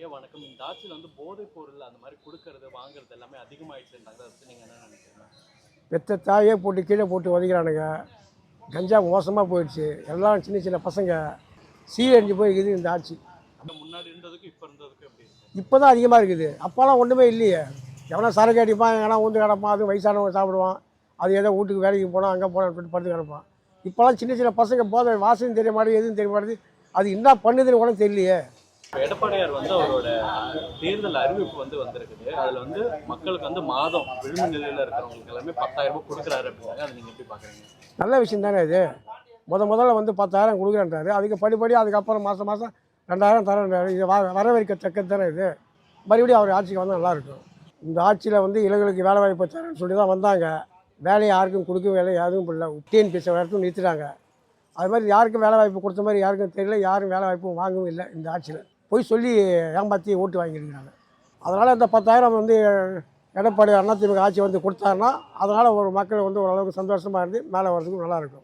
ஐயா வணக்கம். இந்த ஆட்சியில போதைப் பொருள் அந்த மாரி குடுக்கறது, வாங்குறது எல்லாமே அதிகமாயிடுச்சுன்றாங்க. அத பத்தி நீங்க என்ன நினைக்கிறீங்க? பெத்த தாயே போட்டு கீழே போட்டு உதைக்கிறானுங்க. கஞ்சா மோசமாக போயிடுச்சு. எல்லாம் சின்ன சின்ன பசங்க சீரழிஞ்சு போய்க்குது இந்த ஆட்சி. முன்னாடி இருந்ததுக்கும், இப்ப இருந்ததுக்கும் எப்படி இருக்கு? இப்போ தான் அதிகமாக இருக்குது. அப்போல்லாம் ஒன்றுமே இல்லையே. எவனா சரக்கு அடிப்பான், எவனா ஊந்து கிடப்பான், அது வயசானவங்க சாப்பிடுவான். அது ஏதோ வீட்டுக்கு வேலைக்கு போனால் அங்கே போனான்னு சொல்லிட்டு படுத்து கிடப்பான். இப்போலாம் சின்ன சின்ன பசங்க போதை வாசனையும் தெரிய மாட்டேங்குது, எதுவும் தெரிய மாட்டேங்குது. அது என்ன பண்ணுதுன்னு கூட தெரியலையே. எடப்பாடியார் அவரோட தேர்தல் அறிவிப்பு வந்திருக்குது. அதுல மக்களுக்கு மாதம் விளிம்பு நிலையில இருக்கிறவங்களுக்கு எல்லாமே 10,000 ரூபாய் கொடுக்குறாரு அப்படின்னாங்க. அதை நீங்க எப்படி பாக்குறீங்க? நல்ல விஷயம் தானே இது. முதல்ல 10,000 கொடுக்குறேன்றாரு. அதுக்கு படிப்படி அதுக்கப்புறம் மாதம் மாதம் 2,000 தரேன்றாரு. இது வரவேற்கத்தக்கது தானே இது. மறுபடியும் அவர் ஆட்சிக்கு வந்தால் நல்லாயிருக்கும். இந்த ஆட்சியில் இளைஞர்களுக்கு வேலை வாய்ப்பு தரேன்னு சொல்லி தான் வந்தாங்க. வேலையை யாருக்கும் கொடுக்க வேலை யாரும் இல்லை. டிஎன்பிஎஸ்சி இடத்தும் நிறுத்திட்டாங்க. அது மாதிரி யாருக்கும் வேலை வாய்ப்பு கொடுத்த மாதிரி யாருக்கும் தெரியல. யாரும் வேலை வாய்ப்பும் வாங்கவும் இல்லை இந்த ஆட்சியில். போய் சொல்லி ஏமாற்றி ஓட்டு வாங்கியிருக்கிறாங்க. அதனால் இந்த 10,000 எடப்பாடி அதிமுக ஆட்சி கொடுத்தாருன்னா அதனால் ஒரு மக்கள் ஓரளவுக்கு சந்தோஷமாக இருந்து மேலே வர்றதுக்கும் நல்லாயிருக்கும்.